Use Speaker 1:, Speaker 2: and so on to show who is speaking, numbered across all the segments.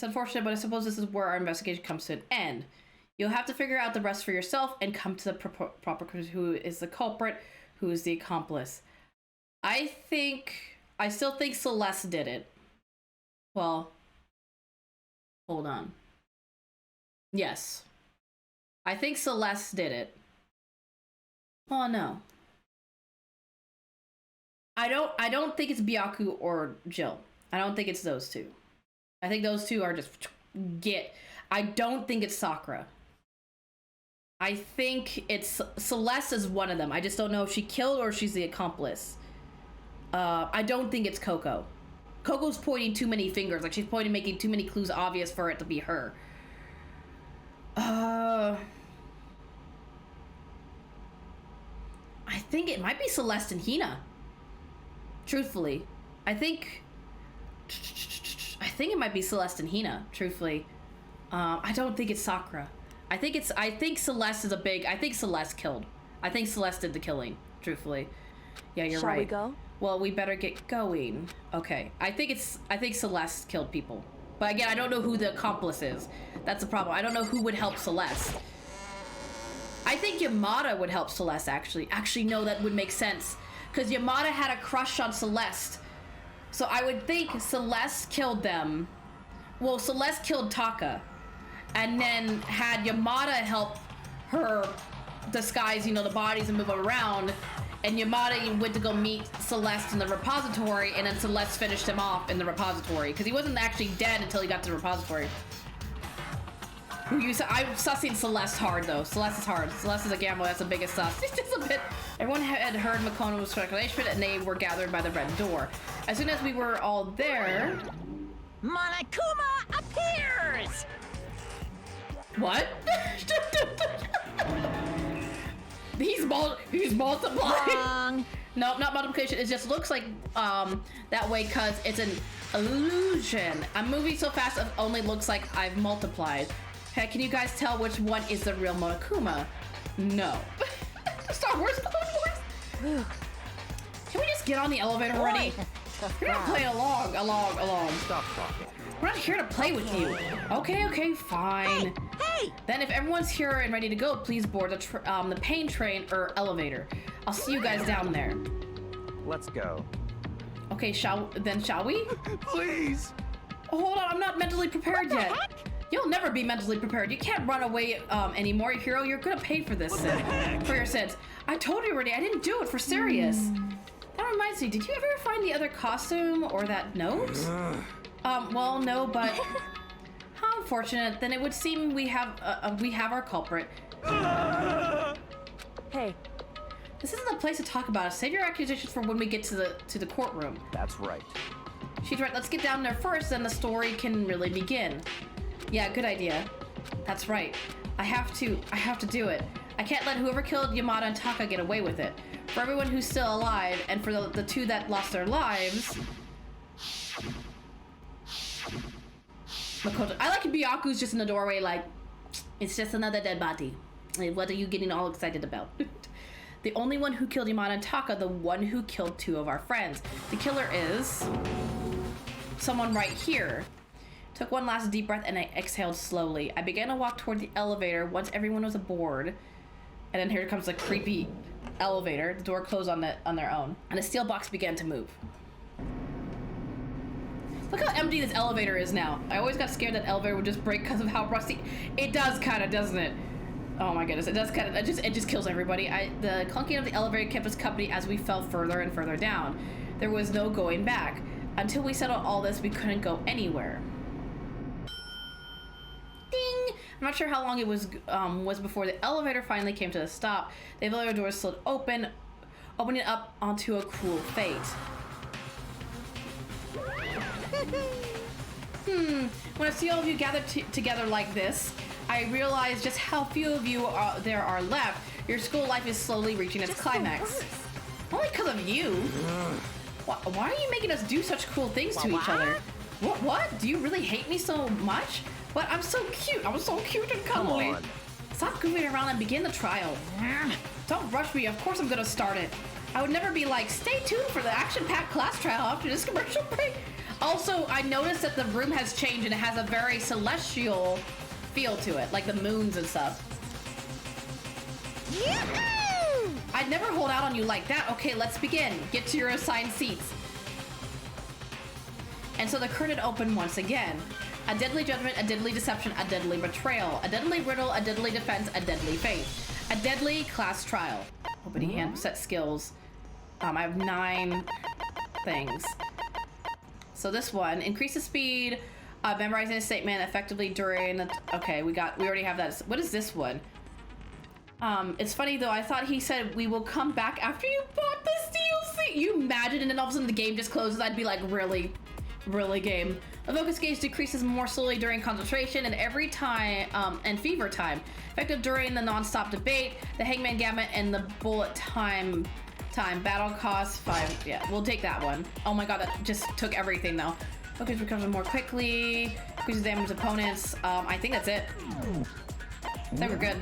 Speaker 1: It's unfortunate, but I suppose this is where our investigation comes to an end. You'll have to figure out the rest for yourself and come to the proper conclusion who is the culprit, who is the accomplice. I still think Celeste did it. Well, hold on. Yes. I think Celeste did it. Oh no. I don't think it's Byaku or Jill. I don't think it's those two. I think those two are just I don't think it's Sakura. I think it's Celeste is one of them. I just don't know if she killed or if she's the accomplice. I don't think it's Coco. Coco's pointing too many fingers. Like, she's pointing, making too many clues obvious for it to be her. I think it might be Celeste and Hina. Truthfully. I think it might be Celeste and Hina, truthfully. I don't think it's Sakura. I think Celeste is I think Celeste killed. I think Celeste did the killing, truthfully. Yeah, you're right.
Speaker 2: Shall we go?
Speaker 1: Well, we better get going. Okay. I think Celeste killed people. But again, I don't know who the accomplice is. That's the problem. I don't know who would help Celeste. I think Yamada would help Celeste, actually. Actually, no, that would make sense. Because Yamada had a crush on Celeste. So I would think Celeste killed them. Well, Celeste killed Taka. And then had Yamada help her disguise, the bodies and move them around. And Yamada went to go meet Celeste in the repository, and then Celeste finished him off in the repository. Because he wasn't actually dead until he got to the repository. I'm sussing Celeste hard, though. Celeste is hard. Celeste is a gamble. That's the biggest sus. It's just a bit... Everyone had heard Makono's speculation, and they were gathered by the red door. As soon as we were all there...
Speaker 3: Monokuma appears!
Speaker 1: What? He's multiplying.
Speaker 3: Wrong.
Speaker 1: No, not multiplication. It just looks like that way because it's an illusion. I'm moving so fast it only looks like I've multiplied. Hey, can you guys tell which one is the real Monokuma? No. Star Wars Clone Wars. Can we just get on the elevator already? We're not playing along.
Speaker 4: Stop talking.
Speaker 1: We're not here to play with you. Okay, fine.
Speaker 3: Hey!
Speaker 1: Then if everyone's here and ready to go, please board the pain train or elevator. I'll see you guys down there.
Speaker 4: Let's go.
Speaker 1: Okay, shall we?
Speaker 4: Please!
Speaker 1: Oh, hold on, I'm not mentally prepared
Speaker 3: What the
Speaker 1: yet.
Speaker 3: heck?
Speaker 1: You'll never be mentally prepared. You can't run away anymore, hero. You're gonna pay for this for your sins. I told you already, I didn't do it for serious. That reminds me, did you ever find the other costume or that note? Well, no, but how unfortunate. Then it would seem we have our culprit.
Speaker 2: Hey,
Speaker 1: This isn't the place to talk about it. Save your accusations for when we get to the courtroom.
Speaker 4: That's right.
Speaker 1: She's right. Let's get down there first, then the story can really begin. Yeah, good idea. That's right. I have to do it. I can't let whoever killed Yamada and Taka get away with it. For everyone who's still alive, and for the two that lost their lives. Makoto. I like Byaku's just in the doorway like, it's just another dead body. What are you getting all excited about? The only one who killed Yamada and Taka, the one who killed two of our friends. The killer is someone right here. Took one last deep breath and I exhaled slowly. I began to walk toward the elevator once everyone was aboard. And then here comes the creepy elevator. The door closed on their own. And a steel box began to move. Look how empty this elevator is now. I always got scared that elevator would just break because of how rusty. It does kind of, doesn't it? Oh my goodness, it does kind of, it just kills everybody. The clunking of the elevator kept us company as we fell further and further down. There was no going back. Until we settled all this, we couldn't go anywhere. Ding! I'm not sure how long it was before the elevator finally came to a stop. The elevator doors slid open, opening up onto a cruel fate. When I see all of you gathered together like this, I realize just how few of you there are left. Your school life is slowly reaching its climax. Only because of you. Why are you making us do such cruel things to each other? What? Do you really hate me so much? But I'm so cute. I'm so cute and cuddly. Stop goofing around and begin the trial. Don't rush me. Of course I'm gonna start it. I would never be like, stay tuned for the action-packed class trial after this commercial break. Also, I noticed that the room has changed and it has a very celestial feel to it, like the moons and stuff.
Speaker 3: Yoo-hoo!
Speaker 1: I'd never hold out on you like that. Okay, let's begin. Get to your assigned seats. And so the curtain opened once again. A deadly judgment, a deadly deception, a deadly betrayal, a deadly riddle, a deadly defense, a deadly fate, a deadly class trial. Opening hand set skills. I have 9 things. So this one, increase the speed, memorizing a statement effectively during the, okay, we already have that. What is this one? It's funny though, I thought he said we will come back after you bought this DLC. You imagine, and then all of a sudden the game just closes. I'd be like, really? Really, game? The focus gauge decreases more slowly during concentration and every time, and fever time. Effective during the non-stop debate, the hangman gamut, and the bullet time. Battle cost 5. Yeah, we'll take that one. Oh my god, that just took everything though. Focus recovers more quickly. Increases damage to opponents. I think that's it. I think we're good.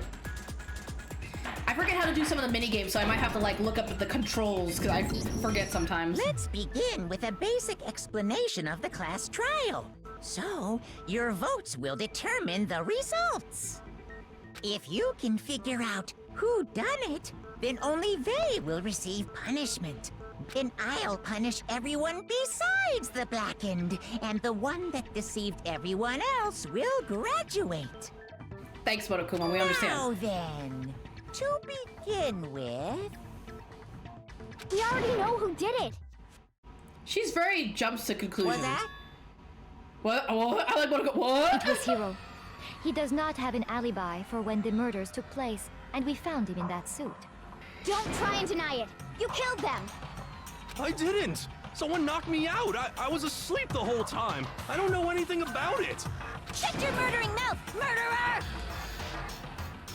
Speaker 1: I forget how to do some of the mini games, so I might have to like look up the controls because I forget sometimes.
Speaker 3: Let's begin with a basic explanation of the class trial. So, your votes will determine the results. If you can figure out who done it, then only they will receive punishment. Then I'll punish everyone besides the blackened, and the one that deceived everyone else will graduate.
Speaker 1: Thanks, Monokuma, we understand.
Speaker 3: Now then, to begin with...
Speaker 2: We already know who did it.
Speaker 1: She's very jumps to conclusions.
Speaker 3: Was that?
Speaker 1: What? Oh, I like Monokuma. What?
Speaker 2: It was Hiro. He does not have an alibi for when the murders took place, and we found him in that suit. Don't try and deny it. You killed them.
Speaker 5: I didn't! Someone knocked me out! I was asleep the whole time! I don't know anything about it!
Speaker 3: Shut your murdering mouth, murderer!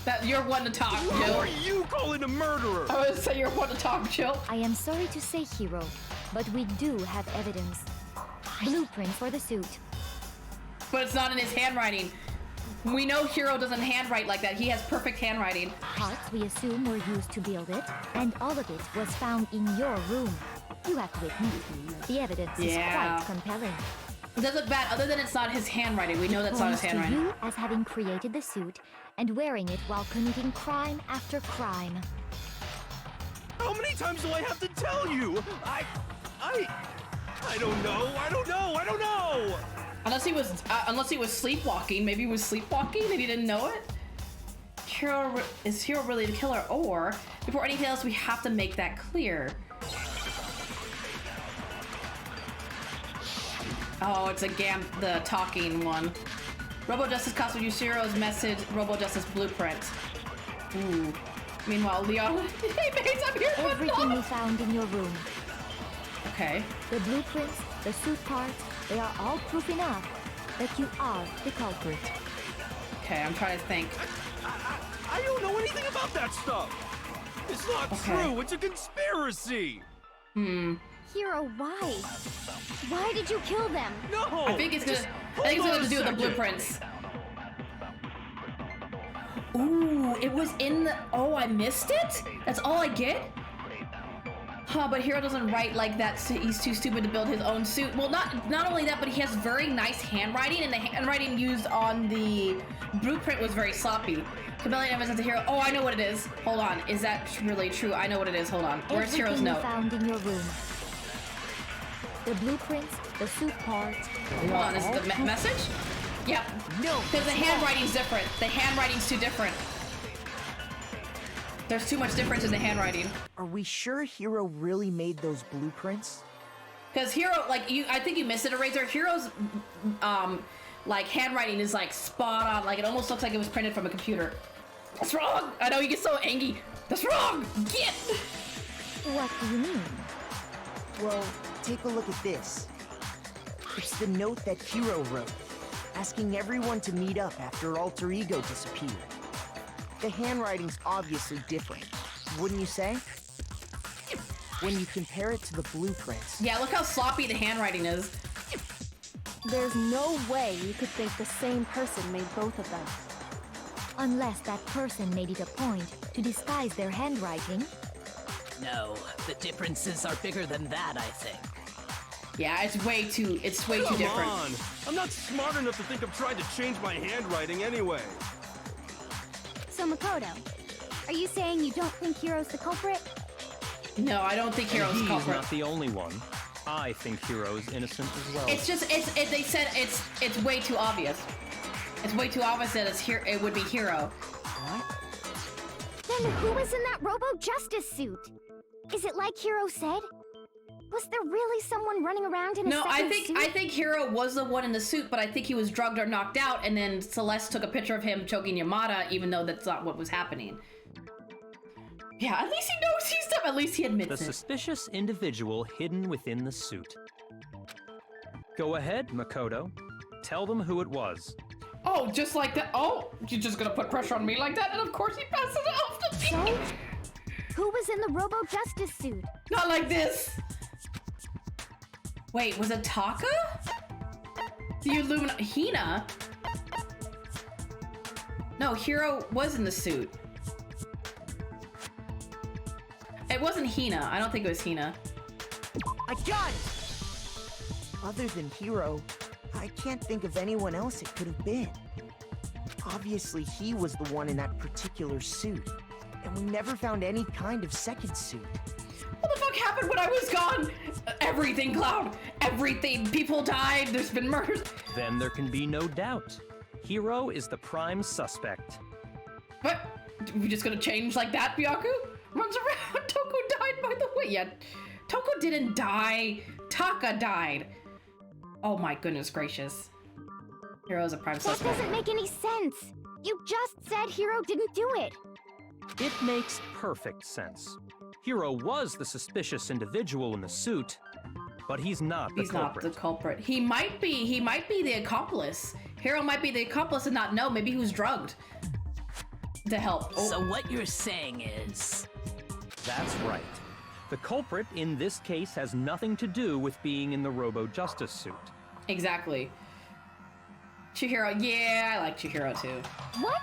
Speaker 1: That you're one to talk,
Speaker 5: Who
Speaker 1: Jill.
Speaker 5: are you calling a murderer?
Speaker 1: I would say you're one to talk, Jill.
Speaker 2: I am sorry to say, Hiro, but we do have evidence. Blueprint for the suit.
Speaker 1: But it's not in his handwriting. We know Hiro doesn't handwrite like that. He has perfect handwriting.
Speaker 2: Parts we assume were used to build it, and all of it was found in your room. You have to admit, the evidence is quite compelling.
Speaker 1: It doesn't bad, other than it's not his handwriting. We know that's not his
Speaker 2: Points to
Speaker 1: handwriting.
Speaker 2: you as having created the suit and wearing it while committing crime after crime.
Speaker 5: How many times do I have to tell you? I don't know, I don't know!
Speaker 1: Unless he was sleepwalking. Maybe he was sleepwalking and he didn't know it. Is Hiro really the killer? Or before anything else, we have to make that clear. Oh, it's the talking one. Robo Justice cost would use Hiro's message, Robo Justice blueprint. Ooh. Meanwhile, Leon, hey mates, I'm here for
Speaker 2: Everything we found in your room.
Speaker 1: Okay.
Speaker 2: The blueprints, the suit parts, they are all proof enough that you are the culprit.
Speaker 1: Okay, I'm trying to think.
Speaker 5: I don't know anything about that stuff! It's not true, it's a conspiracy!
Speaker 2: Hiro, why? Why did you kill them?
Speaker 5: No!
Speaker 1: I think it's gonna to do with the blueprints. Ooh, it was in the. Oh, I missed it? That's all I get? Huh, but Hiro doesn't write like that. He's too stupid to build his own suit. Well, not only that, but he has very nice handwriting, and the handwriting used on the blueprint was very sloppy. Compelling evidence of Hiro. Oh, I know what it is. Hold on. Is that really true? I know what it is. Hold on. Where's Hiro's
Speaker 2: Everything
Speaker 1: note?
Speaker 2: you found in your room. The blueprints, the suit parts.
Speaker 1: Hold on. Is it the message? Yep.
Speaker 3: No,
Speaker 1: Because the handwriting's different. The handwriting's too different. There's too much difference in the handwriting.
Speaker 6: Are we sure Hiro really made those blueprints?
Speaker 1: Because Hiro, like, I think you missed it, Eraser. Hiro's, like, handwriting is, like, spot on. Like, it almost looks like it was printed from a computer. That's wrong! I know, you get so angry. That's wrong! Get!
Speaker 2: What do you mean?
Speaker 6: Well, take a look at this. It's the note that Hiro wrote, asking everyone to meet up after Alter Ego disappeared. The handwriting's obviously different, wouldn't you say? When you compare it to the blueprints.
Speaker 1: Yeah, look how sloppy the handwriting is.
Speaker 7: There's no way you could think the same person made both of them.
Speaker 2: Unless that person made it a point to disguise their handwriting.
Speaker 8: No, the differences are bigger than that, I think.
Speaker 1: Yeah, it's way too different.
Speaker 5: Come on! I'm not smart enough to think I've tried to change my handwriting anyway.
Speaker 2: So, Makoto, are you saying you don't think Hiro's the culprit?
Speaker 1: No, I don't think Hiro's
Speaker 4: He's
Speaker 1: culprit.
Speaker 4: not the only one. I think Hiro's innocent as well.
Speaker 1: It's just they said it's way too obvious. It's way too obvious that it would be Hiro.
Speaker 2: Then who was in that Robo-Justice suit? Is it like Hiro said? Was there really someone running around in a second suit?
Speaker 1: I think Hiro was the one in the suit, but I think he was drugged or knocked out, and then Celeste took a picture of him choking Yamada, even though that's not what was happening. Yeah, at least he knows he's done. At least he admits
Speaker 4: The
Speaker 1: it.
Speaker 4: suspicious individual hidden within the suit. Go ahead, Makoto. Tell them who it was.
Speaker 1: Oh, just like that. Oh, you're just gonna put pressure on me like that, and of course he passes it off to me.
Speaker 2: So, who was in the Robo-Justice suit?
Speaker 1: Not like this. Wait, was it Taka? The Hina? No, Hiro was in the suit. It wasn't Hina. I don't think it was Hina.
Speaker 6: I got it! Other than Hiro, I can't think of anyone else it could have been. Obviously, he was the one in that particular suit, and we never found any kind of second suit.
Speaker 1: What the fuck happened when I was gone? Everything, Cloud. Everything. People died. There's been murders.
Speaker 4: Then there can be no doubt. Hiro is the prime suspect.
Speaker 1: What? We just gonna change like that, Byaku? Runs around. Toko died, by the way. Yeah, Toko didn't die. Taka died. Oh my goodness gracious. Hiro's a prime
Speaker 2: That
Speaker 1: suspect.
Speaker 2: doesn't make any sense. You just said Hiro didn't do it.
Speaker 4: It makes perfect sense. Hiro was the suspicious individual in the suit, but he's not the
Speaker 1: He's
Speaker 4: culprit.
Speaker 1: not the culprit. He might be the accomplice. Hiro might be the accomplice and not know. Maybe he was drugged to help. Oh.
Speaker 8: So what you're saying is...
Speaker 4: That's right. The culprit in this case has nothing to do with being in the Robo-Justice suit.
Speaker 1: Exactly. Chihiro, yeah, I like Chihiro too.
Speaker 2: What?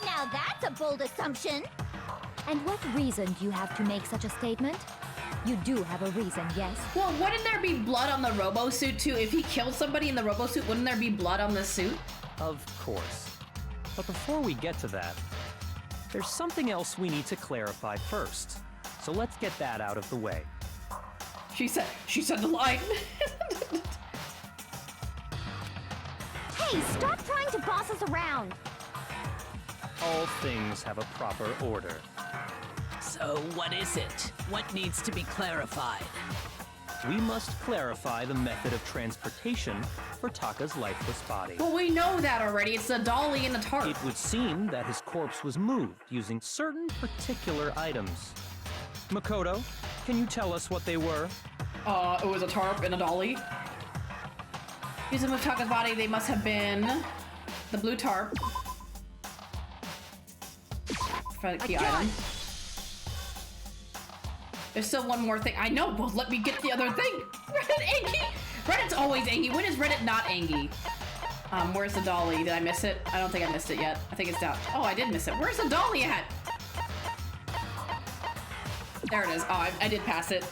Speaker 2: Now that's a bold assumption. And what reason do you have to make such a statement? You do have a reason, yes?
Speaker 1: Well, wouldn't there be blood on the robo suit too? If he killed somebody in the robo suit, wouldn't there be blood on the suit?
Speaker 4: Of course. But before we get to that, there's something else we need to clarify first. So let's get that out of the way.
Speaker 1: She said the line.
Speaker 2: Hey, stop trying to boss us around.
Speaker 4: All things have a proper order.
Speaker 8: So what is it? What needs to be clarified?
Speaker 4: We must clarify the method of transportation for Taka's lifeless body.
Speaker 1: Well, we know that already. It's a dolly and a tarp.
Speaker 4: It would seem that his corpse was moved using certain particular items. Makoto, can you tell us what they were?
Speaker 1: It was a tarp and a dolly. Using with Taka's body, they must have been the blue tarp. For the key item. There's still one more thing. I know, well, let me get the other thing. Reddit Angie? Reddit's always Angie. When is Reddit not Angie? Where's the dolly? Did I miss it? I don't think I missed it yet. I think it's down. Oh, I did miss it. Where's the dolly at? There it is. Oh, I did pass it.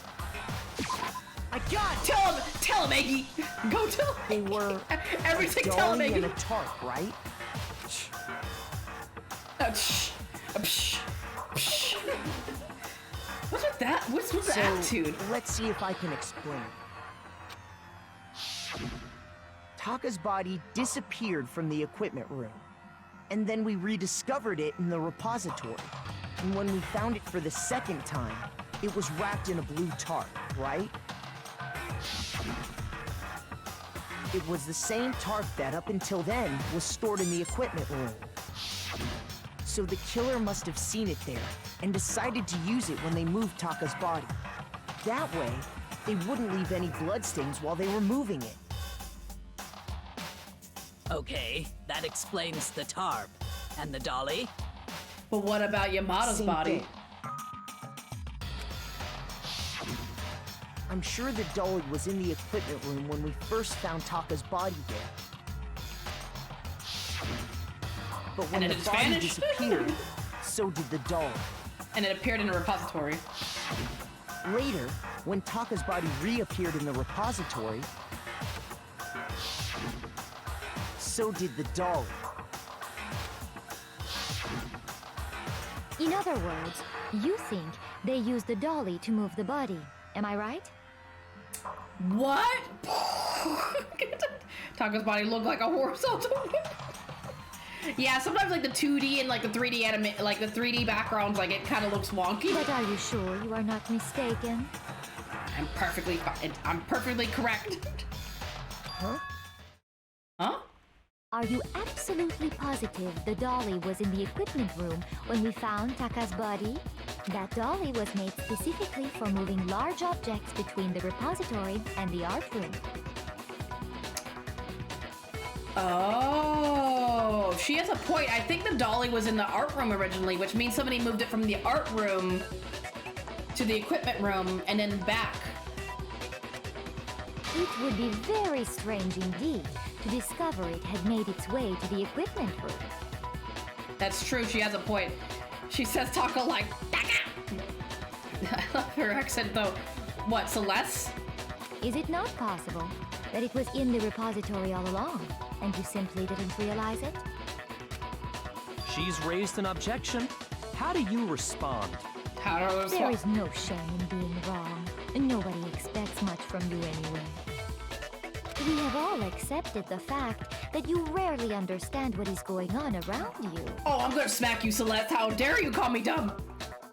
Speaker 6: I got it!
Speaker 1: Tell him, Angie. Go tell him.
Speaker 6: They were
Speaker 1: Everything,
Speaker 6: a
Speaker 1: tell him,
Speaker 6: dolly
Speaker 1: Angie.
Speaker 6: and a tarp, right?
Speaker 1: What's with that? What's with the attitude?
Speaker 6: Let's see if I can explain. Taka's body disappeared from the equipment room, and then we rediscovered it in the repository. And when we found it for the second time, it was wrapped in a blue tarp, right? It was the same tarp that, up until then, was stored in the equipment room. So the killer must have seen it there and decided to use it when they moved Taka's body. That way, they wouldn't leave any bloodstains while they were moving it.
Speaker 8: Okay, that explains the tarp. And the dolly?
Speaker 1: But what about Yamada's
Speaker 6: Same
Speaker 1: body?
Speaker 6: thing. I'm sure the dolly was in the equipment room when we first found Taka's body there. But when
Speaker 1: And
Speaker 6: the
Speaker 1: it
Speaker 6: body
Speaker 1: vanished?
Speaker 6: disappeared, so did the dolly.
Speaker 1: And it appeared in a repository.
Speaker 6: Later, when Taka's body reappeared in the repository, so did the dolly.
Speaker 2: In other words, you think they used the dolly to move the body. Am I right?
Speaker 1: What? Taka's body looked like a horse. Yeah, sometimes like the 2D and like the 3D like the 3D backgrounds, like it kind of looks wonky.
Speaker 2: But are you sure you are not mistaken?
Speaker 1: I'm perfectly fine. I'm perfectly correct.
Speaker 6: Huh?
Speaker 1: Huh?
Speaker 2: Are you absolutely positive the dolly was in the equipment room when we found Taka's body? That dolly was made specifically for moving large objects between the repository and the art room.
Speaker 1: Oh, she has a point. I think the dolly was in the art room originally, which means somebody moved it from the art room to the equipment room and then back.
Speaker 2: It would be very strange indeed to discover it had made its way to the equipment room.
Speaker 1: That's true, she has a point. She says Taka like, Taka! I love her accent though. What, Celeste?
Speaker 2: Is it not possible that it was in the repository all along, and you simply didn't realize it?
Speaker 4: She's raised an objection. How do you respond?
Speaker 1: How do I respond?
Speaker 2: There is no shame in being wrong. Nobody expects much from you anyway. We have all accepted the fact that you rarely understand what is going on around you.
Speaker 1: Oh, I'm gonna smack you, Celeste. How dare you call me dumb?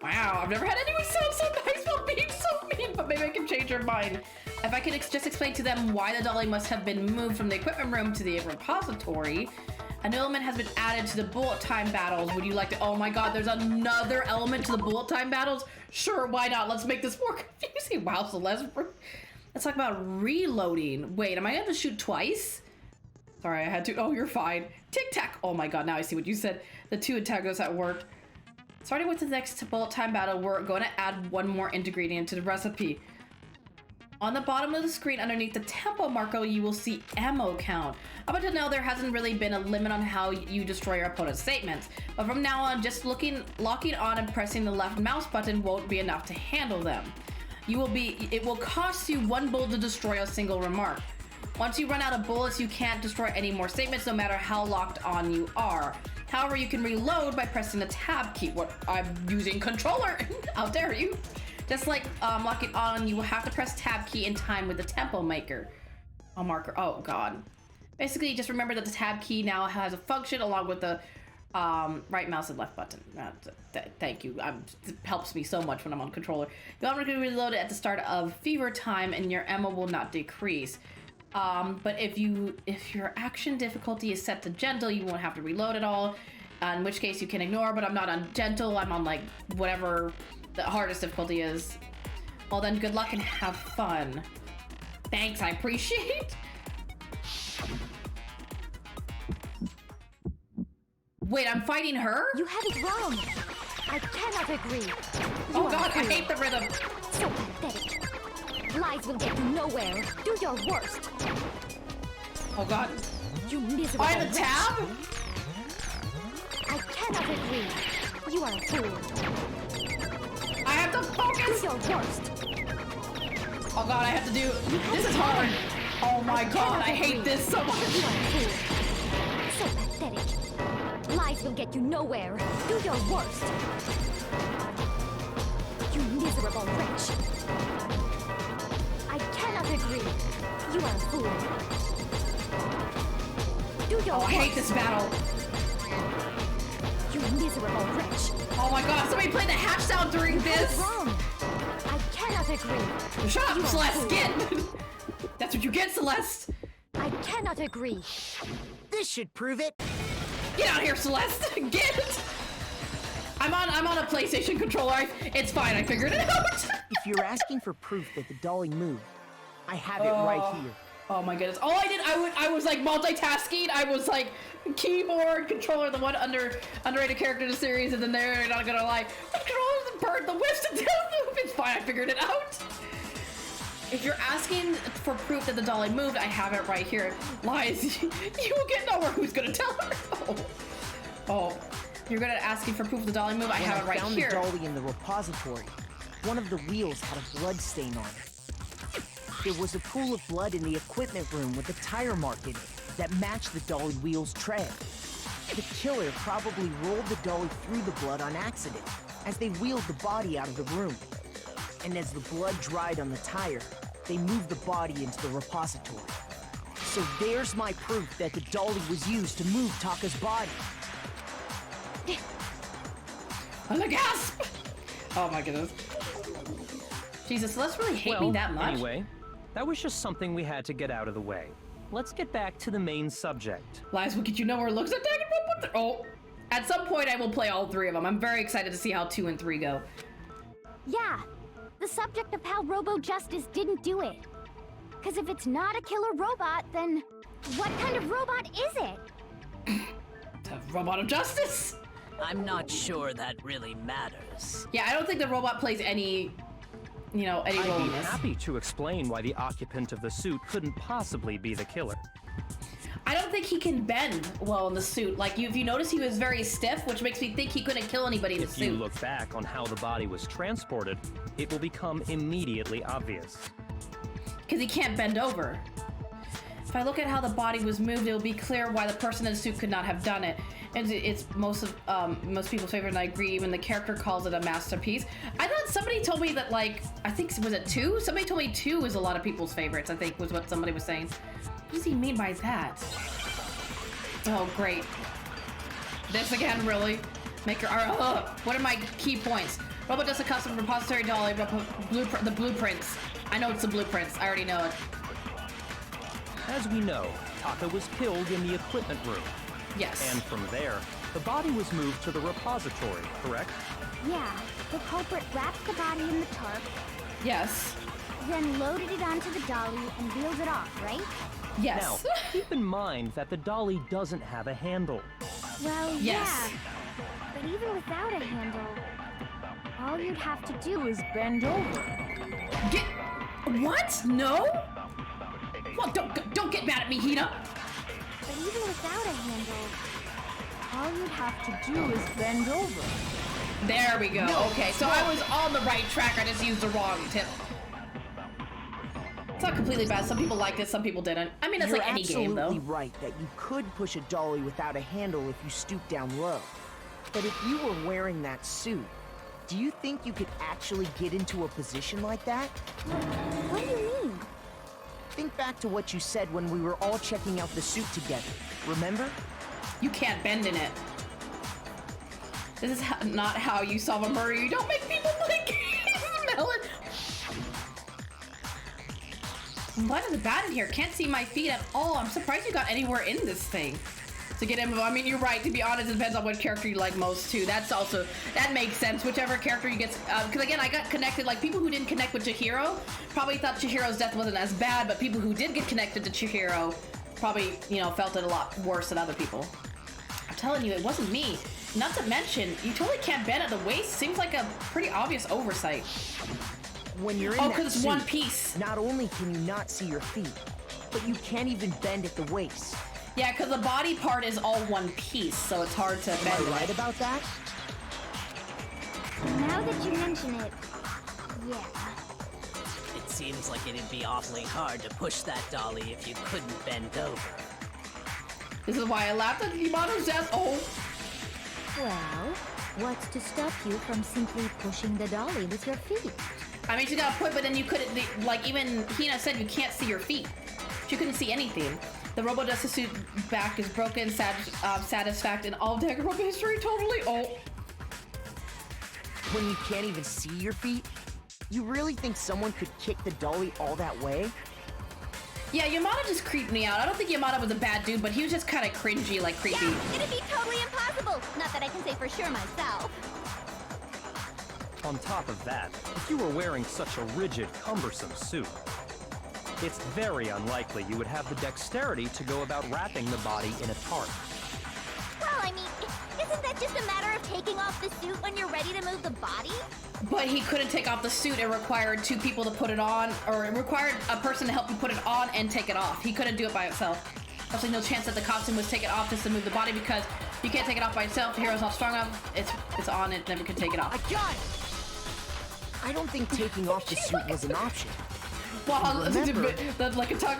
Speaker 1: Wow, I've never had anyone sound so nice while being so mean, but maybe I can change her mind. If I could just explain to them why the dolly must have been moved from the equipment room to the repository, an element has been added to the bullet time battles. Would you like to? Oh my god, there's another element to the bullet time battles? Sure, why not? Let's make this more confusing. Wow, Celeste. Let's talk about reloading. Wait, am I gonna shoot twice? Sorry, I had to. Oh, you're fine. Tic-tac. Oh my god, now I see what you said. The two antagonists that worked. Starting with the next bullet time battle, we're going to add one more ingredient to the recipe. On the bottom of the screen underneath the tempo marker, you will see ammo count. Up until now, there hasn't really been a limit on how you destroy your opponent's statements. But from now on, just locking on and pressing the left mouse button won't be enough to handle them. It will cost you 1 bullet to destroy a single remark. Once you run out of bullets, you can't destroy any more statements, no matter how locked on you are. However, you can reload by pressing the tab key. What? I'm using controller. How dare you? Just like locking on, you will have to press tab key in time with the tempo maker. A marker. Oh god. Basically, just remember that the tab key now has a function along with the right mouse and left button. Thank you. It helps me so much when I'm on controller. You automatically reload it at the start of fever time, and your ammo will not decrease. But if your action difficulty is set to gentle, you won't have to reload at all. In which case you can ignore. But I'm not on gentle. I'm on like whatever the hardest difficulty is. Well then, good luck and have fun. Thanks, I appreciate. Wait, I'm fighting her?
Speaker 2: You have it wrong. I cannot agree.
Speaker 1: Oh god, I hate the rhythm.
Speaker 2: So pathetic. Lies will get you nowhere. Do your worst.
Speaker 1: Oh god.
Speaker 2: You miserable
Speaker 1: I have a
Speaker 2: wretch.
Speaker 1: tab?
Speaker 2: I cannot agree. You are a fool.
Speaker 1: I have to
Speaker 2: Do
Speaker 1: focus.
Speaker 2: your worst.
Speaker 1: Oh god, I have to do. This is hard. Oh my god, I hate this so much.
Speaker 2: You are a fool. So pathetic. Lies will get you nowhere. Do your worst. You miserable wretch. I cannot agree. You are a fool. Do your
Speaker 1: Oh, I
Speaker 2: worst.
Speaker 1: hate this battle.
Speaker 2: You miserable wretch.
Speaker 1: Oh my god, somebody play the hash sound during
Speaker 2: What's
Speaker 1: this.
Speaker 2: wrong? I cannot agree.
Speaker 1: Shut up,
Speaker 2: You are a
Speaker 1: Celeste.
Speaker 2: fool.
Speaker 1: Get. That's what you get, Celeste.
Speaker 2: I cannot agree.
Speaker 6: This should prove it.
Speaker 1: Get out here, Celeste. Get it. I'm on a PlayStation controller. It's fine. I figured it out.
Speaker 6: If you're asking for proof that the dolly moved, I have it right here.
Speaker 1: Oh my goodness. All I did, I was like multitasking. I was like keyboard, controller, the one underrated character in the series, and then they're not gonna lie. The controller, the bird, the whips, the move. It's fine. I figured it out. If you're asking for proof that the dolly moved, I have it right here. Lies, you will get nowhere. Who's gonna tell her? Oh. You're gonna asking for proof of the dolly moved? I have it right
Speaker 6: found
Speaker 1: here.
Speaker 6: the dolly in the repository. one of the wheels had a blood stain on it. There was a pool of blood in the equipment room with a tire mark in it that matched the dolly wheel's tread. The killer probably rolled the dolly through the blood on accident as they wheeled the body out of the room. And as the blood dried on the tire, they moved the body into the repository. So there's my proof that the dolly was used to move Taka's body.
Speaker 1: I'm a gasp! Oh my goodness. Jesus, let's really hate me that much.
Speaker 4: Anyway, that was just something we had to get out of the way. Let's get back to the main subject.
Speaker 1: Lies will get you nowhere. Looks at Danganronpa. Oh, at some point I will play all 3 of them. I'm very excited to see how 2 and 3 go.
Speaker 2: Yeah, the subject of how Robo Justice didn't do it. Because if it's not a killer robot, then what kind of robot is it?
Speaker 1: The robot of justice.
Speaker 8: I'm not sure that really matters.
Speaker 1: Yeah, I don't think the robot plays any, any role
Speaker 4: I'd
Speaker 1: in
Speaker 4: be
Speaker 1: this.
Speaker 4: happy to explain why the occupant of the suit couldn't possibly be the killer.
Speaker 1: I don't think he can bend well in the suit. Like, if you notice, he was very stiff, which makes me think he couldn't kill anybody in the
Speaker 4: If
Speaker 1: suit.
Speaker 4: you look back on how the body was transported, it will become immediately obvious.
Speaker 1: Because he can't bend over. If I look at how the body was moved, it will be clear why the person in the suit could not have done it. And it's most people's favorite, and I agree. Even the character calls it a masterpiece. I thought somebody told me that, like, I think, was it 2? Somebody told me 2 is a lot of people's favorites, I think was what somebody was saying. What does he mean by that? Oh, great. This again, really? Make your what are my key points? Robot does a custom repository dolly, the blueprints. I know it's the blueprints. I already know it.
Speaker 4: As we know, Taka was killed in the equipment room.
Speaker 1: Yes.
Speaker 4: And from there, the body was moved to the repository, correct?
Speaker 2: Yeah, the culprit wrapped the body in the tarp,
Speaker 1: Yes.
Speaker 2: then loaded it onto the dolly and wheeled it off, right?
Speaker 1: Yes.
Speaker 4: Now, keep in mind that the dolly doesn't have a handle.
Speaker 2: Well,
Speaker 1: Yes.
Speaker 2: yeah. But even without a handle, all you'd have to do is
Speaker 6: Bend over.
Speaker 1: Get what? No? Well, don't get mad at me, Hina.
Speaker 2: But even without a handle, all you'd have to do is
Speaker 6: Bend over.
Speaker 1: There we go. Okay, so I was on the right track. I just used the wrong tip. It's not completely bad. Some people liked it, some people didn't. I mean, it's
Speaker 6: You're
Speaker 1: like any game, though.
Speaker 6: absolutely right that you could push a dolly without a handle if you stoop down low. But if you were wearing that suit, do you think you could actually get into a position like that?
Speaker 2: What do you mean?
Speaker 6: Think back to what you said when we were all checking out the suit together. Remember?
Speaker 1: You can't bend in it. This is not how you solve a murder. You don't make people blink. Smell it. What is bad in here? Can't see my feet at all. I'm surprised you got anywhere in this thing to get in. I mean, you're right. To be honest, it depends on what character you like most too. That makes sense. Whichever character you get, because again, I got connected. Like people who didn't connect with Chihiro probably thought Chihiro's death wasn't as bad, but people who did get connected to Chihiro probably, felt it a lot worse than other people. I'm telling you, it wasn't me. Not to mention, you totally can't bend at the waist. Seems like a pretty obvious oversight.
Speaker 6: When you're in
Speaker 1: Oh,
Speaker 6: that
Speaker 1: because it's
Speaker 6: suit,
Speaker 1: one piece.
Speaker 6: not only can you not see your feet, but you can't even bend at the waist.
Speaker 1: Yeah, because the body part is all one piece, so it's hard to
Speaker 6: Am
Speaker 1: bend.
Speaker 6: I right about that?
Speaker 2: Now that you mention it, yeah.
Speaker 8: It seems like it'd be awfully hard to push that dolly if you couldn't bend over.
Speaker 1: This is why I laughed at Yamato's death. Oh.
Speaker 2: Well, what's to stop you from simply pushing the dolly with your feet?
Speaker 1: I mean, she got a point, but then you couldn't, like, even Hina said you can't see your feet. She couldn't see anything. The Robo Justice suit back is broken, satisfact in all of Danganronpa history, totally. Oh.
Speaker 6: When you can't even see your feet? You really think someone could kick the dolly all that way?
Speaker 1: Yeah, Yamato just creeped me out. I don't think Yamato was a bad dude, but he was just kind of cringy, like creepy.
Speaker 2: Yeah, it'd be totally impossible. Not that I can say for sure myself.
Speaker 4: On top of that, if you were wearing such a rigid, cumbersome suit, it's very unlikely you would have the dexterity to go about wrapping the body in a tarp.
Speaker 2: Well, I mean, isn't that just a matter of taking off the suit when you're ready to move the body?
Speaker 1: But he couldn't take off the suit. It required 2 people to put it on, or it required a person to help you put it on and take it off. He couldn't do it by himself. There's no chance that the costume was take it off just to move the body, because you can't take it off by itself. The hero's not strong enough. It's on. It never can take it off.
Speaker 6: I got it! I don't think taking off the suit was an option.
Speaker 1: Wow,
Speaker 6: Remember-
Speaker 1: that like a tongue.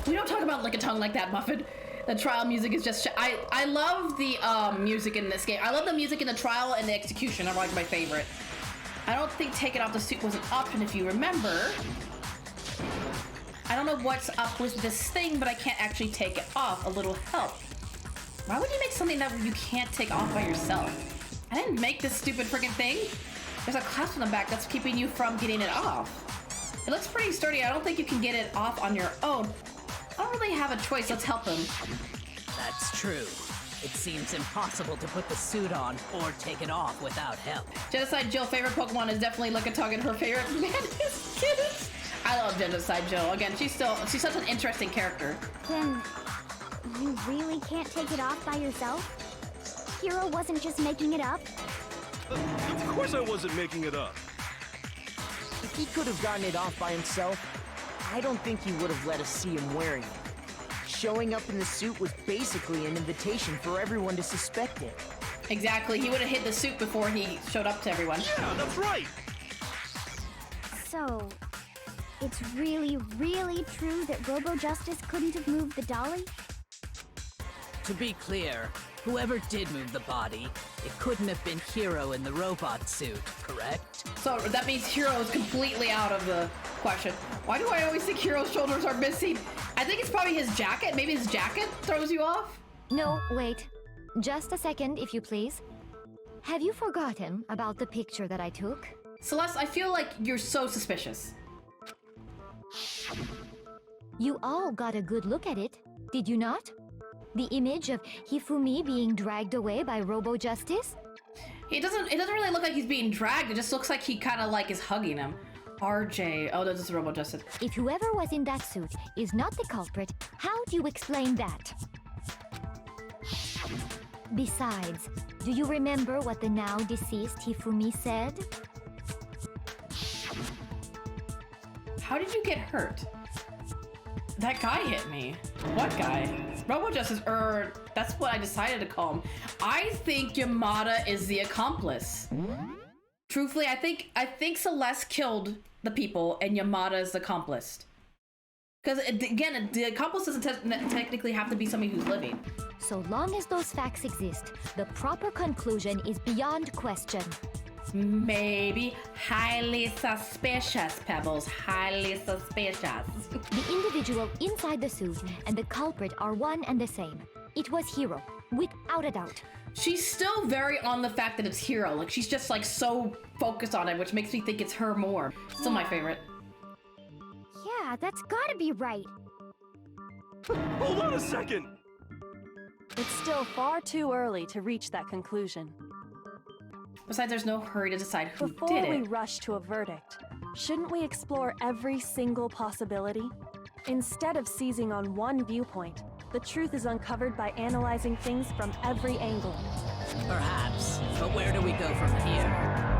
Speaker 1: We don't talk about like a tongue like that, Muffin. The trial music is just. I love the music in this game. I love the music in the trial and the execution. Are like my favorite. I don't think taking off the suit was an option. If you remember, I don't know what's up with this thing, but I can't actually take it off. A little help. Why would you make something that you can't take off by yourself? I didn't make this stupid freaking thing. There's a clasp on the back that's keeping you from getting it off. It looks pretty sturdy. I don't think you can get it off on your own. I don't really have a choice. Let's help him.
Speaker 8: That's true. It seems impossible to put the suit on or take it off without help.
Speaker 1: Genocide Jill favorite Pokemon is definitely Lickitung, and her favorite man is Kittens. I love Genocide Jill. Again, she's such an interesting character.
Speaker 2: Then you really can't take it off by yourself? Hero wasn't just making it up?
Speaker 5: Of course I wasn't making it up.
Speaker 6: If he could have gotten it off by himself, I don't think he would have let us see him wearing it. Showing up in the suit was basically an invitation for everyone to suspect it.
Speaker 1: Exactly. He would have hid the suit before he showed up to everyone.
Speaker 5: Yeah, that's right.
Speaker 2: So, it's really, really true that Robo Justice couldn't have moved the dolly?
Speaker 8: To be clear, whoever did move the body, it couldn't have been Hero in the robot suit, correct?
Speaker 1: So that means Hero is completely out of the question. Why do I always think Hero's shoulders are missing? I think it's probably his jacket. Maybe his jacket throws you off?
Speaker 2: No, wait. Just a second, if you please. Have you forgotten about the picture that I took?
Speaker 1: Celeste, I feel like you're so suspicious.
Speaker 2: You all got a good look at it, did you not? The image of Hifumi being dragged away by Robo Justice?
Speaker 1: It doesn't really look like he's being dragged. It just looks like he kind of like is hugging him. RJ. Oh, this is Robo Justice.
Speaker 2: If whoever was in that suit is not the culprit, how do you explain that? Besides, do you remember what the now deceased Hifumi said?
Speaker 1: How did you get hurt? That guy hit me. What guy? Robo Justice, that's what I decided to call him. I think Yamada is the accomplice. Truthfully, I think Celeste killed the people and Yamada is the accomplice. Because again, the accomplice doesn't technically have to be somebody who's living.
Speaker 2: So long as those facts exist, the proper conclusion is beyond question.
Speaker 1: Maybe highly suspicious, Pebbles. Highly suspicious.
Speaker 2: The individual inside the suit and the culprit are one and the same. It was Hero, without a doubt.
Speaker 1: She's still very on the fact that it's Hero. Like, she's just like so focused on it, which makes me think it's her more. Still my favorite.
Speaker 2: Yeah, that's gotta be right.
Speaker 5: Hold on a second.
Speaker 7: It's still far too early to reach that conclusion.
Speaker 1: Besides, there's no hurry to decide who
Speaker 7: Before
Speaker 1: did
Speaker 7: we
Speaker 1: it.
Speaker 7: rush to a verdict, shouldn't we explore every single possibility? Instead of seizing on one viewpoint, the truth is uncovered by analyzing things from every angle.
Speaker 8: Perhaps, but where do we go from here?